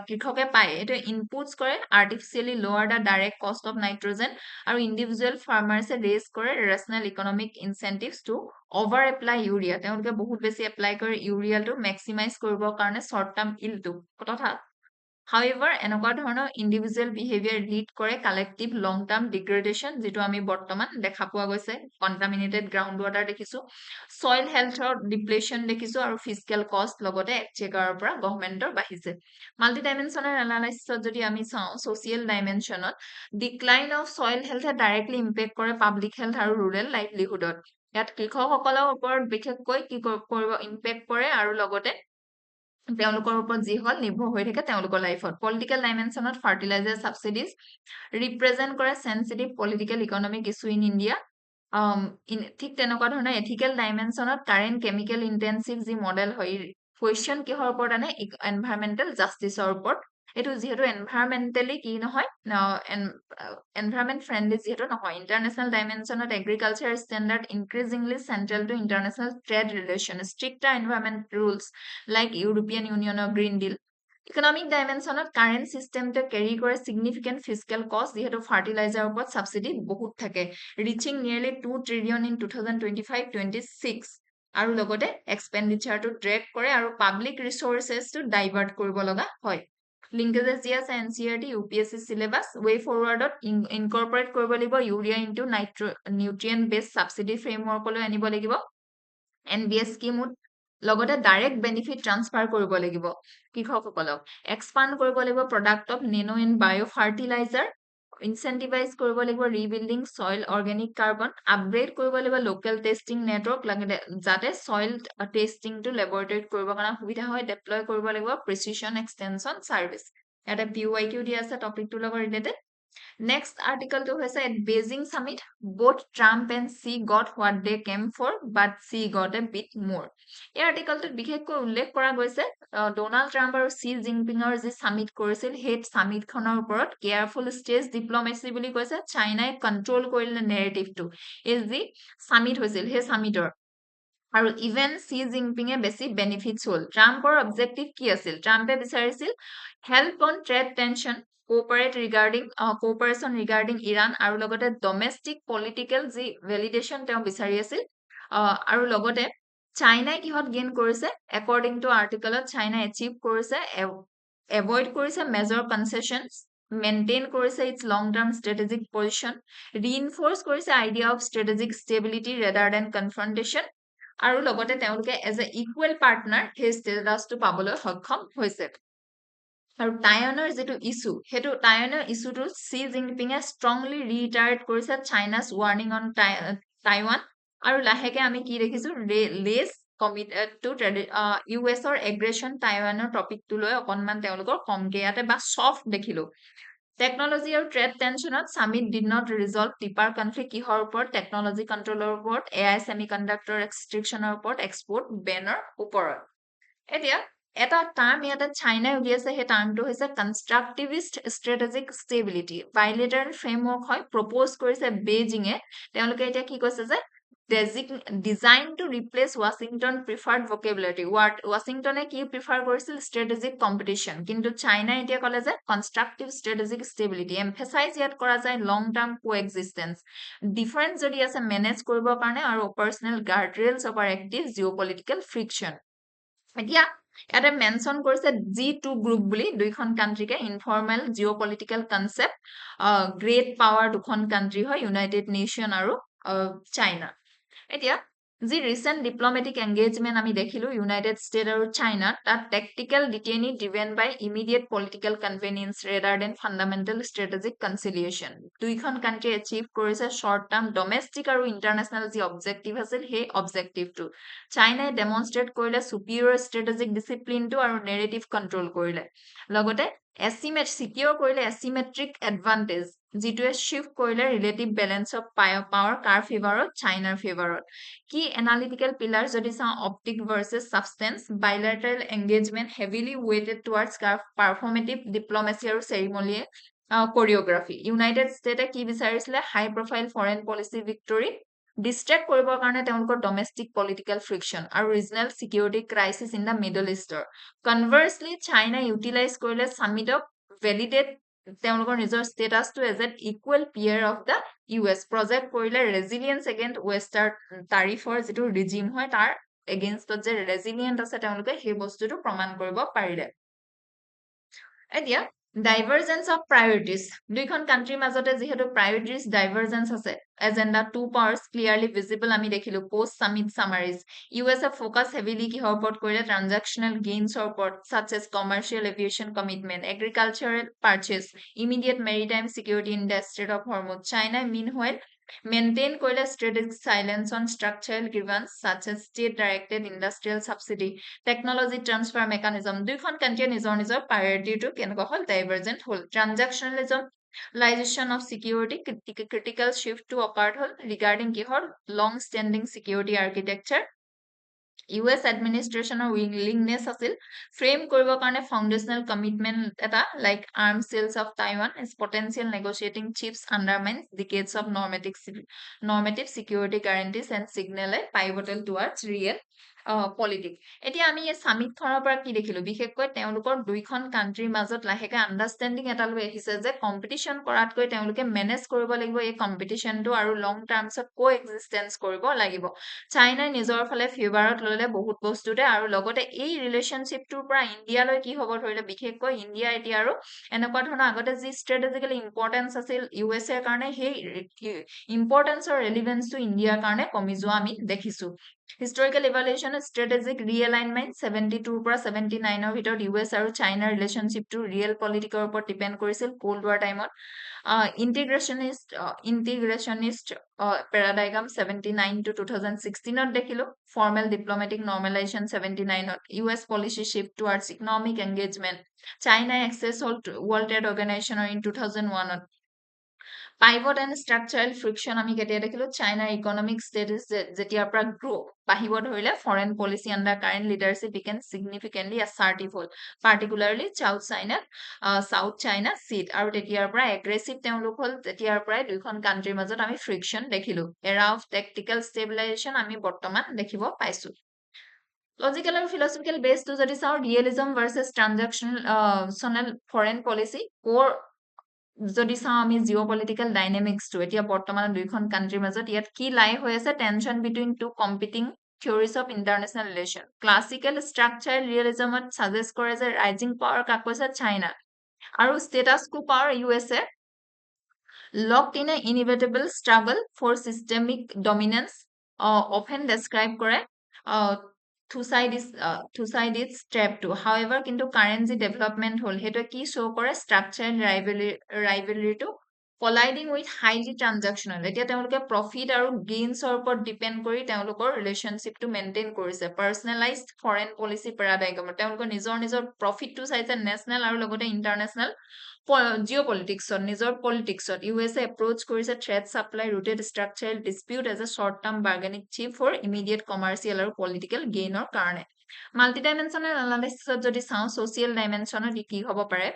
কৃষকে পায় এটা ইনপুটস কৰে artificially lower the direct cost of nitrogen আৰু individual farmers raise কৰে rational economic incentives to over apply urea তেওঁলোকে বহুত বেছি এপ্লাই কৰে ইউৰিয়াটো maximize কৰিবৰ কাৰণে short term yield কথা However, এনেকুৱা ধৰণৰ individual behavior lead কৰে collective long term degradation যেটো আমি বৰ্তমান দেখা পোৱা গৈছে contaminated groundwater দেখিছো soil health depletion দেখিছো আৰু fiscal cost লগতে exchequer পৰা governmentor বাহিছে multidimensional analysis যদি আমি চাও social dimensionত decline of soil health directly impact কৰে public health আৰু rural livelihoodত ইয়াত কৃষকসকলৰ ওপৰত বিশেষকৈ কি কৰিব impact কৰে আৰু লগতে তেওঁলোকৰ ওপৰত যি হল নিৰ্ভৰ হৈ থাকে তেওঁলোকৰ লাইফত পলিটিকেল ডাইমেনশ্যনত ফাৰ্টিলাইজাৰ সাবসিডিজ ৰিপ্ৰেজেন্ট কৰে sensitive political economic issue in India ঠিক তেনেকুৱা ধৰণৰ এথিকেল ডাইমেনশ্যনত কাৰেণ্ট কেমিকেল ইন্টেনসিভ যি মডেল হয় কুৱেশ্যন কিহৰ ওপৰত আনে এনভাইৰনমেন্টেল জাষ্টিছৰ ওপৰত এইটো যিহেতু এনভাইৰনমেন্টেলি কি নহয় এনভাইৰনমেন্ট ফ্ৰেণ্ডলি যিহেতু নহয় ইন্টাৰনেশ্যনেল ডাইমেনশ্যনত agriculture standard increasingly central to international trade relation stricter environment rules like European ইউনিয়নৰ গ্ৰীণ ডিল ইকনমিক ডাইমেনশ্যনত কাৰেণ্ট চিষ্টেমটো কেৰি কৰে চিগনিফিকেণ্ট ফিজিকেল কষ্ট যিহেতু ফাৰ্টিলাইজাৰৰ ওপৰত সাবসিডি বহুত থাকে ৰিচিং নিয়েৰলি 2 ট্ৰিলিয়ন ইন 2025-26 আৰু লগতে এক্সপেণ্ডিচাৰটো ড্ৰেগ কৰে আৰু পাব্লিক ৰিচোৰ্চেছটো ডাইভাৰ্ট কৰিব লগা হয় লিংকেজেছ যি আছে এনচিইআৰটি ইউপিএছচি চিলেবাছ ৱে ফৰৱাৰ্ডত ইনকৰ্পৰেট কৰিব লাগিব ইউৰিয়া ইনটু নিউট্ৰিয়েণ্ট বেছ সাবসিডি ফ্ৰেমৱৰ্কলৈ আনিব লাগিব এনবিএছ স্কিমত লগতে ডাইৰেক্ট বেনিফিট ট্ৰান্সফাৰ কৰিব লাগিব কৃষকসকলক এক্সপাণ্ড কৰিব লাগিব প্ৰডাক্ট অফ নেনো এণ্ড বায়' ফাৰ্টিলাইজাৰ ইনচেন্টিভাইজ কৰিব লাগিব ৰিবিল্ডিং সইল অৰ্গেনিক কাৰ্বন আপগ্ৰেড কৰিব লাগিব লোকেল টেষ্টিং নেটৱৰ্ক যাতে সইল টেষ্টিংটো লেবৰেটৰীত কৰিবৰ কাৰণে সুবিধা হয় ডেপ্লয় কৰিব লাগিব প্ৰিচিশ্যন এক্সটেনশ্যন ছাৰ্ভিচ ইয়াতে PYQ দিয়া আছে টপিকটোৰ লগত ৰিলেটেড Next article to হৈছে at Beijing summit, both Trump and Xi got what they came for, but Xi got a bit more. এই আৰ্টিকলটোত বিশেষকৈ উল্লেখ কৰা গৈছে ডোনাল্ড ট্ৰাম্প আৰু চি জিনপিঙৰ যি সামিট কৰিছিল সেই সামিটখনৰ ওপৰত কেয়াৰফুল ষ্টেজ ডিপ্ল'মেচি বুলি কৈছে চাইনাই কণ্ট্ৰল কৰিলে নেৰেটিভটো এই যি সামিট হৈছিল সেই সামিটৰ আৰু ইভেন চি জিনপিঙে বেছি বেনিফিটছ হ'ল ট্ৰাম্পৰ অবজেক্টিভ কি আছিল ট্ৰাম্পে বিচাৰিছিল help on trade tension cooperation regarding Iran আৰু লগতে ডমেষ্টিক পলিটিকেল যি ভেলিডেশ্যন তেওঁ বিচাৰি আছিল আৰু লগতে চাইনাই কিহত গেইন কৰিছে একৰ্ডিং টু আৰ্টিকলত চাইনাই এচিভ কৰিছে এভইড কৰিছে মেজৰ কনচেশ্যনছ মেইনটেইন কৰিছে its long term strategic position reinforce কৰিছে idea of strategic stability rather than confrontation আৰু লগতে তেওঁলোকে এজ এ ইকুৱেল পাৰ্টনাৰ সেই ষ্টেটাছটো পাবলৈ সক্ষম হৈছে আৰু টাইৱানৰ যিটো ইছ্যু সেইটো টাইৱানৰ ইছ্যুটো চি জিনপিঙে ষ্ট্ৰংলি ৰিইটাৰেট কৰিছে চাইনাছ ৱাৰ্নিং অন টাইৱান আৰু লাহেকে আমি কি দেখিছো লেছ কমিটেড টু ইউএছৰ এগ্ৰেছন টাইৱানৰ টপিকটো লৈ অকণমান তেওঁলোকৰ কমকে ইয়াতে বা ছফ্ট দেখিলো টেকনলজি আৰু ট্ৰেড টেনশ্যনত summit did not resolve deeper conflict কিহৰ ওপৰত টেকনলজি কণ্ট্ৰলৰ ওপৰত AI ছেমিকণ্ডাক্টৰ ৰেষ্ট্ৰিকশ্যনৰ ওপৰত এক্সপৰ্ট বেনৰ ওপৰত এতিয়া এটা টাৰ্ম ইয়াতে চাইনাই উলিয়াইছে সেই টাৰ্মটো হৈছে constructivist strategic stability bilateral framework হয় প্ৰপ'জ কৰিছে বেইজিঙে তেওঁলোকে এতিয়া কি কৈছে যে design to replace Washington preferred vocabulary ৱাশ্বিংটনে কি প্ৰিফাৰ কৰিছিল ষ্ট্ৰেটেজিক কম্পিটিশ্যন কিন্তু চাইনাই এতিয়া ক'লে যে কনষ্ট্ৰাকটিভ ষ্ট্ৰেটেজিক ষ্টেবিলিটি এমফেচাইজ ইয়াত কৰা যায় long term coexistence difference যদি আছে মেনেজ কৰিবৰ কাৰণে আৰু operational guardrails of are active geopolitical friction এতিয়া ইয়াতে মেনশ্যন কৰিছে G2 গ্ৰুপ বুলি দুইখন কাণ্ট্ৰিকে informal geopolitical concept great power দুখন কাণ্ট্ৰি হয় ইউনাইটেড নেশ্যন আৰু চাইনা এতিয়া যি ৰিচেণ্ট ডিপ্ল'মেটিক এংগেজমেণ্ট আমি দেখিলো ইউনাইটেড ষ্টেট আৰু চাইনাত তাত tactical detente driven by immediate political convenience rather than fundamental strategic conciliation দুইখন কাণ্ট্ৰি এচিভ কৰিছে শ্বৰ্ট টাৰ্ম ডমেষ্টিক আৰু ইণ্টাৰনেশ্যনেল যি অবজেক্টিভ আছিল সেই অবজেক্টিভটো চাইনাই ডেমনষ্ট্ৰেট কৰিলে ছুপিৰিয়ৰ ষ্ট্ৰেটেজিক ডিচিপ্লিনটো আৰু নেৰেটিভ কণ্ট্ৰল কৰিলে লগতে চিকিউৰ কৰিলে এচিমেট্ৰিক এডভান্টেজ যিটোৱে শিফ্ট কৰিলে ৰিলেটিভ বেলেঞ্চ অফ পাৱাৰ কাৰ ফেভাৰত চাইনাৰ ফেভাৰত কি এনালিটিকেল পিলাৰ যদি চাওঁ optic versus substance bilateral engagement heavily weighted towards performative diplomacy আৰু চেৰিমনিয়ে কৰিঅ'গ্ৰাফি ইউনাইটেড ষ্টেটে কি বিচাৰিছিলে high profile foreign policy victory distract কৰিবৰ কাৰণে তেওঁলোকৰ ডমেষ্টিক পলিটিকেল ফ্ৰিকশ্যন আৰু regional security crisis in the middle ইষ্টৰ কনভাৰ্চলি চাইনাই ইউটিলাইজ কৰিলে সামিটক ভেলিডেট তেওঁলোকৰ নিজৰ ষ্টেটাছটো as N equal peer of the US project কৰিলে ৰেজিলিয়েন্স এগেইনষ্ট ৱেষ্টাৰ্ণ টাৰিফৰ যিটো ৰিজিম হয় তাৰ এগেইনষ্টত যে ৰেজিলিয়েণ্ট আছে তেওঁলোকে সেই বস্তুটো প্ৰমাণ কৰিব পাৰিলে এতিয়া ডাইভাৰজেন্স অফ প্ৰায়ৰিটিজ দুইখন কাণ্ট্ৰিৰ মাজতে যিহেতু প্ৰায়ৰিটিজ ডাইভাৰজেন্স আছে agenda two powers clearly visible আমি দেখিলো post summit summaries USA focus heavily কিহৰ ওপৰত কৰিলে ট্ৰানজেকশ্যনেল গেইনছৰ ওপৰত such as commercial aviation commitment agricultural purchase immediate maritime security in the strait of Hormuz চাইনাই মিন হোৱেল maintain কৰিলে strategic silence on structural grievance such as state directed industrial subsidy technology transfer mechanism দুইখন কান্ট্ৰিয়ে নিজৰ priority টো কেনেকুৱা হ'ল divergent হ'ল transactionalism of security critical shift to occurred হ'ল regarding কিহৰ long standing security architecture US administrationৰ willingness আছিল frame কৰিবৰ কাৰণে foundational commitment এটা like arms sales of Taiwan as potential negotiating chips undermines decades of normative security guarantees and signal a pivotal towards real politic এতিয়া আমি এই সামিটখনৰ পৰা কি দেখিলো বিশেষকৈ তেওঁলোকৰ দুইখন কান্ট্ৰিৰ মাজত লাহেকে আন্ডাৰষ্টেণ্ডিং এটা লৈ আহিছে যে কম্পিটিশন কৰাতকৈ তেওঁলোকে মেনেজ কৰিব লাগিব এই কম্পিটিশনটো আৰু লং টাৰ্মছত কো এক্সিষ্টেন্স কৰিব লাগিব চাইনাই নিজৰ ফালে ফেভাৰত ললে বহুত বস্তুতে আৰু লগতে এই ৰিলেশনশ্বিপটোৰ পৰা ইণ্ডিয়ালৈ কি হ'ব ধৰিলে বিশেষকৈ ইণ্ডিয়া এতিয়া আৰু এনেকুৱা ধৰণৰ আগতে যি ষ্ট্ৰেটেজিকেলি ইম্পৰ্টেন্স আছিল ইউএছ এৰ কাৰণে সেই ইম্পৰ্টেন্সৰ ৰেলিভেন্সটো ইণ্ডিয়াৰ কাৰণে কমি যোৱা আমি দেখিছো historical evaluation strategic realignment 72 পৰা 79 ৰ ভিতৰত US আৰু চাইনাৰ ৰিলেশনশ্বিপ টো ৰিয়েল পলিটিকৰ ওপৰত ডিপেন্ড কৰিছিল কোল্ড ৱাৰ টাইমত integrationist paradigm 79 to 2016 ত দেখিলো formal diplomatic normalization 79 to US policy shift towards economic engagement China access World Trade Organization in 2001 to pivot and structural friction আমি কেতিয়া দেখিলো চাইনাৰ ইকোনমিক ষ্টেটাস যেতিয়াৰ পৰা গ্ৰো বাহিব ধৰিলে foreign policy under current leadership became significantly assertive হ'ল particularly South China sea আৰু তেতিয়াৰ পৰা এগ্ৰেছিভ তেওঁলোক হ'ল তেতিয়াৰ পৰাই দুইখন কান্ট্ৰিৰ মাজত আমি ফ্ৰিকশন দেখিলো এৰা অফ টেকটিকেল ষ্টেবিলাইজেশ্যন আমি বৰ্তমান দেখিব পাইছো লজিকেল আৰু ফিলচফিকেল বেসটো যদি চাও ৰিয়েলিজম ভাৰ্চেছ ট্ৰানজেকচনেল ফৰেন পলিচি কোৰ যদি চাও আমি জিঅ'পলিটিকেল ডাইনামিক্সটো এতিয়া বৰ্তমান দুইখন কান্ট্ৰিৰ মাজত ইয়াত কি লাই হৈ আছে tension between two competing theories of international relation classical structural ৰিয়েলিজমত সাজেষ্ট কৰে যে ৰাইজিং পাৱাৰ কাক কৈছে চাইনা আৰু status quo power USA locked in an inevitable struggle for systemic dominance often describe কৰে Thucydides trap to however কিন্তু current যি development হ'ল হেটো কি show কৰে structural rivalry to colliding with highly transactional এতিয়া তেওঁলোকে profit আৰু gains ৰ ওপৰত depend কৰি তেওঁলোকৰ relationship টো maintain কৰিছে personalized foreign policy paradigm তেওঁলোকৰ নিজৰ profit টো চাইছে national আৰু লগতে international geopoliticsত নিজৰ politicsত USA approach কৰিছে trade supply rooted structural dispute as a short term bargaining chip for immediate commercial আৰু political gain ৰ কাৰণে মাল্টিডাইমেনশনাল এনালাইসিসত যদি চাও সোশিয়াল ডাইমেনশনত কি হ'ব পাৰে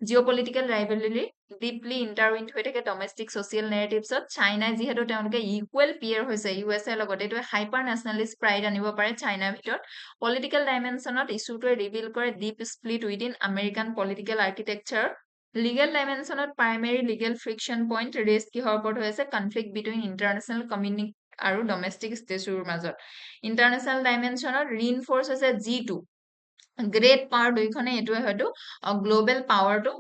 জিওপলিটিক্যাল ৰাইভালৰি ডিপলি ইন্টাৰউইন্ড হৈ থাকে ডমেষ্টিক সোশিয়াল নেৰেটিভছত চাইনাই যিহেতু তেওঁলোকে ইকুৱেল পিয়াৰ হৈছে ইউএছএ লগত এটো হাইপাৰ ন্যাশনালিষ্ট প্ৰাইড আনিব পাৰে চাইনাৰ ভিতৰত পলিটিক্যাল ডাইমেনশনত ইস্যুটোৱে ৰিভিল কৰে deep split within American political architecture Legal dimensionত primary legal friction point raised কিহৰ ওপৰত হৈছে conflict between international community আৰু domestic stateৰ মাজত international dimensionত reinforce হৈছে G2 গ্ৰেট পাৱাৰ দুইখনে এটোৱে হয়তো গ্লোবেল পাৱাৰটো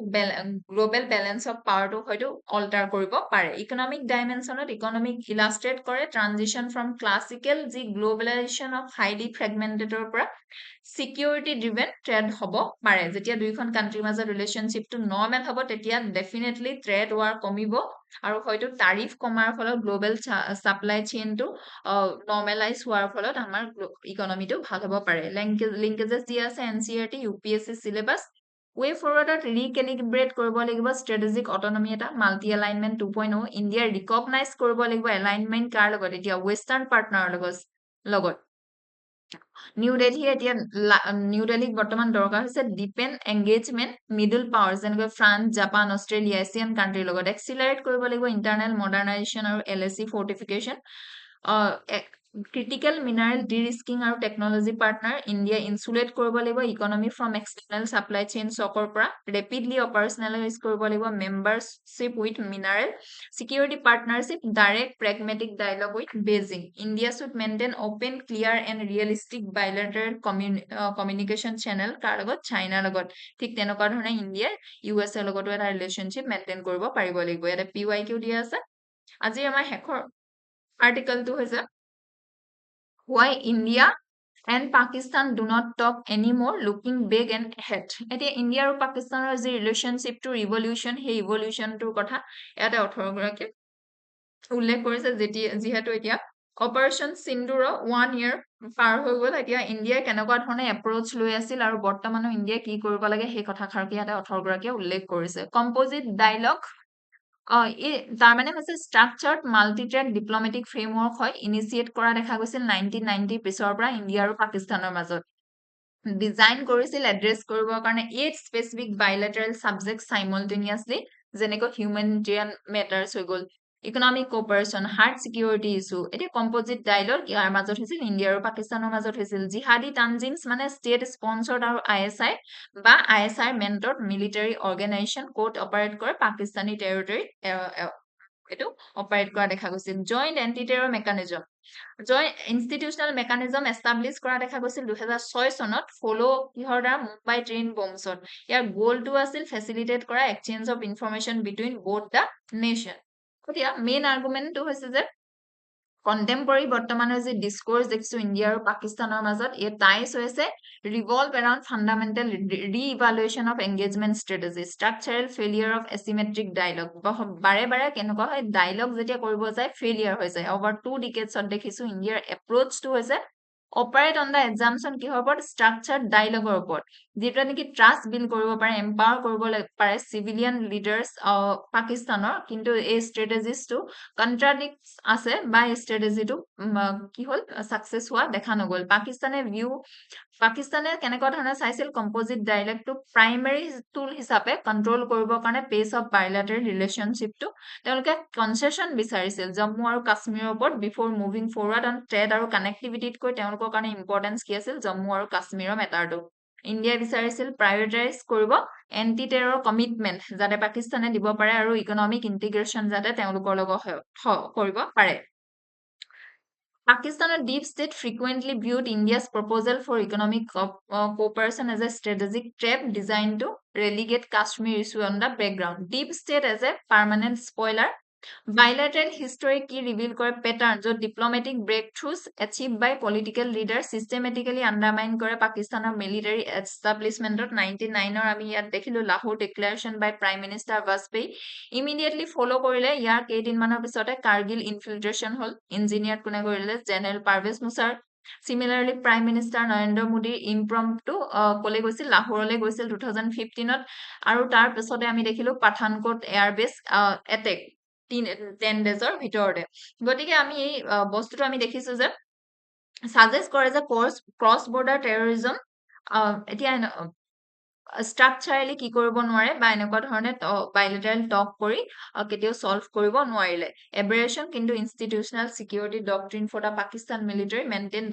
গ্লোবেল বেলেন্স অফ পাৱাৰটো হয়তো অল্টাৰ কৰিব পাৰে ইকোনমিক ডাইমেনশনত ইকোনমিক ইলাস্ট্ৰেট কৰে ট্ৰানজিশন ফ্ৰম ক্লাছিকেল যি গ্লোবেলাইজেশন অফ হাইলি ফ্ৰেগমেন্টেডৰ পৰা সিকিউৰিটি ড্ৰিভেন ট্ৰেড হ'ব পাৰে যেতিয়া দুইখন কান্ট্ৰিৰ মাজত ৰিলেশনশ্বিপটো নৰ্মেল হ'ব তেতিয়া ডেফিনেটলি ট্ৰেড ৱাৰ কমিব আৰু হয়তো তাৰিফ কমাৰ ফলত গ্লোবেল সাপ্লাই চেইনটো নৰ্মেলাইজ হোৱাৰ ফলত আমাৰ ইকোনমিটো ভাল হ'ব পাৰে লিংকেজেস দিয়া আছে NCERT UPSC syllabus way forwardত ৰিকেলিব্ৰেট কৰিব লাগিব strategic autonomy এটা মাল্টি এলাইনমেন্ট 2.0 ইণ্ডিয়া ৰিকগনাইজ কৰিব লাগিব এলাইনমেন্ট কাৰ লগত এতিয়া ওয়েস্টাৰ্ণ পাৰ্টনাৰৰ লগত নিউ দিল্লী এতিয়া নিউ দিল্লীত বৰ্তমান দৰকাৰ হৈছে ডিপেন্ড এংগেজমেন্ট মিডল পাৱাৰ যেনেকৈ ফ্ৰান্স জাপান অষ্ট্ৰেলিয়া এছিয়ান কান্ট্ৰিৰ লগত এক্সিলাৰেট কৰিব লাগিব ইন্টাৰনেল মডাৰ্নাইজেশ্যন আৰু LSE ফৰ্টিফিকেশ্যন critical mineral de-risking আৰু technology partner India insulate কৰিব লাগিব economy from external supply chain shockৰ পৰা rapidly operationalize কৰিব লাগিব membership with mineral security partnership direct pragmatic dialogue with Beijing India should maintain open clear and realistic bilateral communication channel কাৰ লগত China লগত ঠিক তেনেকুৱা ধৰণে ইণ্ডিয়া US ৰ লগতো এটা ৰিলেশনশ্বিপ মেইনটেইন কৰিব পাৰিব লাগিব ইয়াতে PYQ দিয়া আছে আজি আমাৰ শেষৰ আৰ্টিকেলটো হৈছে why India and Pakistan do not talk anymore looking big and ahead এতিয়া ইণ্ডিয়া আৰু পাকিস্তানৰ যি ৰিলেশনশ্বিপ টু ৰিভলিউশন সেই ইভলিউশনটোৰ কথা ইয়াতে 18 গৰাকী উল্লেখ কৰিছে যিহেতু এতিয়া অপাৰেশ্যন সিন্দুৰ 1 year পাৰ হৈ গ'ল, এতিয়া ইণ্ডিয়াই কেনেকুৱা ধৰণে এপ্ৰচ লৈ আছিল আৰু বৰ্তমানো ইণ্ডিয়াই কি কৰিব লাগে সেই কথাষাৰকে ইয়াতে অথৰগৰাকীয়ে উল্লেখ কৰিছে। কম্পজিট ডায়লগ তাৰ মানে হৈছে ষ্ট্ৰাকচাৰ্ড মাল্টিট্ৰেক ডিপ্লমেটিক ফ্ৰেমৱৰ্ক হয়, ইনিচিয়েট কৰা দেখা গৈছিল 1990 পিছৰ পৰা ইণ্ডিয়া আৰু পাকিস্তানৰ মাজত। ডিজাইন কৰিছিল এড্ৰেছ কৰিবৰ কাৰণে 8 স্পেচিফিক বাইলেটাৰেল ছাবজেক্ট চাইমলটেনিয়াছলি, যেনেকৈ হিউমেনিটেৰিয়ান মেটাৰ্ছ হৈ গ'ল, economic cooperation, hard security issue. এতিয়া কম্পজিট ডায়লগ ইয়াৰ মাজত হৈছিল ইণ্ডিয়া আৰু পাকিস্তানৰ মাজত হৈছিল। জিহাদী তানজিমছ মানে ষ্টেট স্পন্সৰ্ড আৰু ISI বা ISI মেণ্টৰ্ড মিলিটাৰী অৰ্গেনাইজেশ্যন ক'ত অপাৰেট কৰে, পাকিস্তানী টেৰিটৰীত এইটো অপাৰেট কৰা দেখা গৈছিল। Joint anti terror mechanism, joint institutional mechanism establish কৰা দেখা গৈছিল 2006 চনত, ফ'ল' কিহৰ দ্বাৰা, মুম্বাই ট্ৰেইন বম্বছত। ইয়াৰ গ'লটো আছিল ফেচিলিটেট কৰা exchange of information between both the nation. এতিয়া মেইন আৰ্গুমেণ্টটো হৈছে যে কণ্টেম্পৰৰী বৰ্তমানৰ যি ডিছক'ৰ্চ দেখিছোঁ ইণ্ডিয়া আৰু পাকিস্তানৰ মাজত, এই টাইজ হৈছে revolve around fundamental re-evaluation of engagement strategy, structural failure of asymmetric dialogue. বাৰে বাৰে কেনেকুৱা হয়, ডায়লগ যেতিয়া কৰিব যায় ফেইলিয়াৰ হৈ যায়। অভাৰ 2 ডিকেডছত দেখিছোঁ ইণ্ডিয়াৰ এপ্ৰ'চটো হৈছে অপাৰেট অন দ্য এক্সামশ্যন কিহৰ ওপৰত, ষ্ট্ৰাকচাৰ্ড ডায়লগৰ ওপৰত, যিটোৱে নেকি ট্ৰাষ্ট বিল্ড কৰিব পাৰে, এম্পাৱাৰ কৰিব পাৰে চিভিলিয়ান লিডাৰ্ছ পাকিস্তানৰ। কিন্তু এই ষ্ট্ৰেটেজিছটো কণ্ট্ৰাডিক্টছ আছে বা এই ষ্ট্ৰেটেজিটো কি হ'ল, ছাকচেছ হোৱা দেখা নগ'ল। পাকিস্তানে কেনেকুৱা ধৰণে চাইছিল কম্পজিট ডায়লগটো প্ৰাইমেৰী টুল হিচাপে কণ্ট্ৰল কৰিবৰ কাৰণে পেচ অফ বাইলেটাৰেল ৰিলেশ্যনশ্বিপটো তেওঁলোকে কনচেশ্যন বিচাৰিছিল জম্মু আৰু কাশ্মীৰৰ ওপৰত before moving forward on trade আৰু কানেক্টিভিটিতকৈ তেওঁলোকৰ কাৰণে ইম্পৰ্টেঞ্চ কি আছিল, জম্মু আৰু কাশ্মীৰৰ মেটাৰটো। ইণ্ডিয়াই বিচাৰিছিল প্ৰায়ৰিটাইজ কৰিব এণ্টি টেৰৰ কমিটমেণ্ট যাতে পাকিস্তানে দিব পাৰে আৰু ইকনমিক ইণ্টিগ্ৰেশ্যন যাতে তেওঁলোকৰ লগত কৰিব পাৰে। Pakistan's deep state frequently viewed India's proposal for economic cooperation as a strategic trap designed to relegate Kashmir issue on the background. Deep state as a permanent spoiler. Bilateral history key reveal kore patterns of diplomatic breakthroughs achieved by political leaders systematically undermine kore Pakistan's military establishment of 99 or ami yat dekhilu Lahore declaration by Prime Minister Vajpayee immediately follow korile yar keidin manor pisote Kargil infiltration hol engineered kone korile General Parvez Musar. Similarly, Prime Minister Narendra Modi impromptu kole goisil Lahore le goisil 2015 ত আৰু তাৰ পিছতে আমি দেখিলো Pathankot airbase attack 10 ডেজৰ ভিতৰতে। গতিকে আমি এই বস্তুটো আমি দেখিছো যে সাজেষ্ট কৰে যে ক্ৰছ বৰ্ডাৰ টেৰৰিজম এতিয়া ষ্ট্ৰাকচাৰেলি কি কৰিব নোৱাৰে বা এনেকুৱা ধৰণে বাইলেটাৰেল টক কৰি কেতিয়াও সলভ কৰিব নোৱাৰিলে। এবেৰেশ্যন কিন্তু institutional security doctrine for the Pakistan military maintain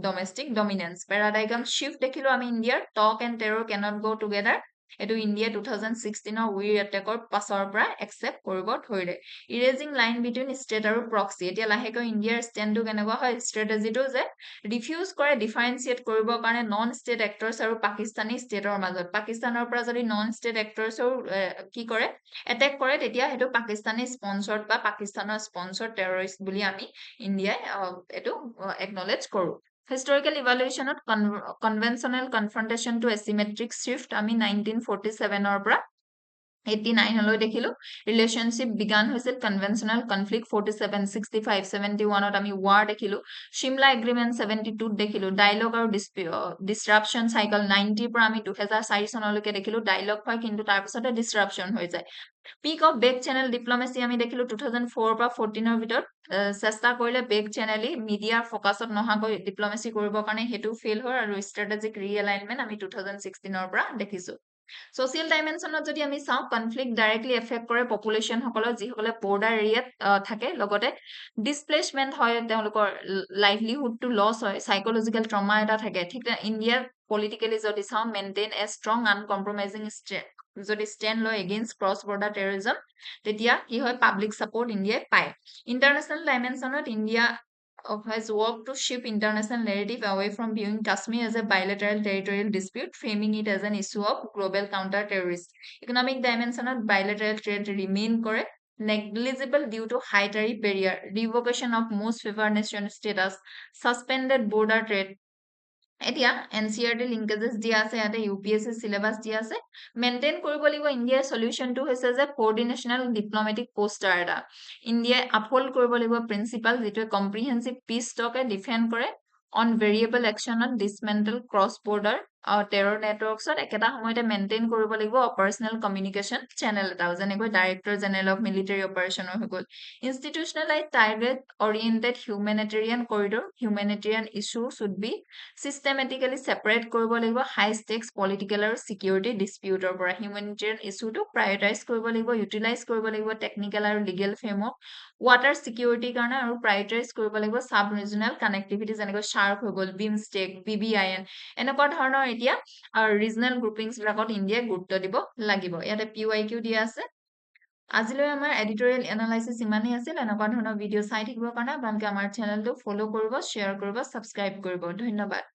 domestic dominance. Paradigm shift দেখিলো আমি ইণ্ডিয়াৰ, talk and terror cannot go together. এইটো ইণ্ডিয়া 2016 উইৰ এটেকৰ পাছৰ পৰা একচেপ্ট কৰিব ধৰিলে। ইৰেজিং লাইন বিটুইন ষ্টেট আৰু প্ৰক্সি, এতিয়া লাহেকৈ ইণ্ডিয়াৰ ষ্টেণ্ডটো কেনেকুৱা হয়, ষ্ট্ৰেটেজিটো যে ৰিফিউজ কৰে ডিফাৰেঞ্চিয়েট কৰিবৰ কাৰণে নন ষ্টেট এক্টৰ্ছ আৰু পাকিস্তানী ষ্টেটৰ মাজত। পাকিস্তানৰ পৰা যদি নন ষ্টেট এক্টৰ্ছৰ কি কৰে এটেক কৰে, তেতিয়া সেইটো পাকিস্তানী স্পন্সৰ্ড বা পাকিস্তানৰ স্পন্সৰ্ড টেৰৰিষ্ট বুলি আমি ইণ্ডিয়াই এইটো একনলেজ কৰোঁ। Historical evaluation of conventional confrontation to asymmetric shift আমি 1947 ৰ পৰা 89 লৈ দেখিলো। ৰিলেশ্যনশ্বিপ বিগান হৈছিল কনভেনচনেল কনফ্লিক্ট 47, 65, 71 আমি ৱাৰ দেখিলো। শিমলা এগ্ৰিমেণ্ট 72 দেখিলো। ডায়লগ আৰু ডিছৰাপশ্যন চাইকেল 90 পৰা আমি 2004 চনলৈকে দেখিলো ডায়লগ হয় কিন্তু তাৰ পিছতে ডিছৰাপশ্যন হৈ যায়। পিক অফ বেক চেনেল ডিপ্লমেচি আমি দেখিলো 2004 পৰা 14 ভিতৰত চেষ্টা কৰিলে বেক চেনেলি মিডিয়াৰ ফকাছত নহাকৈ ডিপ্লমেচি কৰিবৰ কাৰণে সেইটো ফেইল হয় আৰু ষ্ট্ৰেটেজিক ৰিএলাইনমেণ্ট আমি 2016 পৰা দেখিছো। ছচিয়েল ডাইমেনশ্যনত যদি আমি চাওঁ, কনফ্লিক্ট ডাইৰেক্টলি এফেক্ট কৰে পপুলেশ্যনসকলৰ যিসকলে বৰ্ডাৰ এৰিয়াত থাকে, লগতে ডিছপ্লেচমেণ্ট হয়, তেওঁলোকৰ লাইভলিহুডটো লছ হয়, চাইকলজিকেল ট্ৰমা এটা থাকে। ঠিক ইণ্ডিয়াৰ পলিটিকেলি যদি চাওঁ, মেইনটেইন এ ষ্ট্ৰং আনকম্প্ৰমাইজিং যদি ষ্টেণ্ড লয় এগেইনষ্ট ক্ৰছ বৰ্ডাৰ টেৰৰিজম, তেতিয়া কি হয় পাব্লিক ছাপোৰ্ট ইণ্ডিয়াই পায়। ইণ্টাৰনেশ্যনেল ডাইমেনশ্যনত India has worked to shift international narrative away from viewing Kashmir as a bilateral territorial dispute, framing it as an issue of global counter-terrorism. Economic dimension of bilateral trade remain correct, negligible due to high tariff barrier, revocation of most favored nation status, suspended border trade, এতিয়া NCERT লিংকেজেছ দিয়া আছে ইয়াতে UPSC syllabus দিয়া আছে maintain কৰিব লাগিব ইণ্ডিয়াৰ সলিউশনটো হৈছে যে কোঅৰ্ডিনেশনাল ডিপ্লমেটিক পোষ্টাৰ এটা ইণ্ডিয়াই আপহোল্ড কৰিব লাগিব প্ৰিন্সিপাল যিটোৱে কম্প্ৰিহেনসিভ পিচ টকে ডিফেন্ড কৰে অন ভেৰিয়েবল একশ্যনত ডিছমেণ্টেল ক্ৰছ বৰ্ডাৰ টেৰৰ নেটৱৰ্কছত একেটা সময়তে মেইনটেইন কৰিব লাগিব অপাৰেশ্যনেল কমিউনিকেশ্যন চেনেল এটা যেনেকৈ ডাইৰেক্টৰ জেনেৰেল অফ মিলিটাৰী অপাৰেশ্যনৰ হৈ গ'ল institutionalise target oriented humanitarian corridor humanitarian issue should be systematically separate কৰিব লাগিব হাই ষ্টেক্স পলিটিকেল আৰু চিকিউৰিটি ডিছপিউটৰ পৰা হিউমেনিটেৰিয়ান ইছ্যুটো প্ৰায়ৰিটাইজ কৰিব লাগিব ইউটিলাইজ কৰিব লাগিব টেকনিকেল আৰু লিগেল ফ্ৰেমৱৰ্ক ৱাটাৰ চিকিউৰিটিৰ কাৰণে আৰু প্ৰায়ৰিটাইজ কৰিব লাগিব সাব ৰিজনেল কানেক্টিভিটি যেনেকৈ শাৰ্ক হৈ গ'ল বিমষ্টেক BBIN এনেকুৱা ধৰণৰ এতিয়া ৰিজনেল গ্ৰুপিংছ বিলাকত ইণ্ডিয়াই গুৰুত্ব দিব লাগিব ইয়াতে PYQ দিয়া আছে আজিলৈ আমাৰ এডিটৰিয়েল এনালাইচিছ ইমানেই আছিল এনেকুৱা ধৰণৰ ভিডিঅ' চাই থাকিবৰ কাৰণে আপোনালোকে আমাৰ চেনেলটো ফ'ল' কৰিব শ্বেয়াৰ কৰিব ছাবস্ক্ৰাইব কৰিব ধন্যবাদ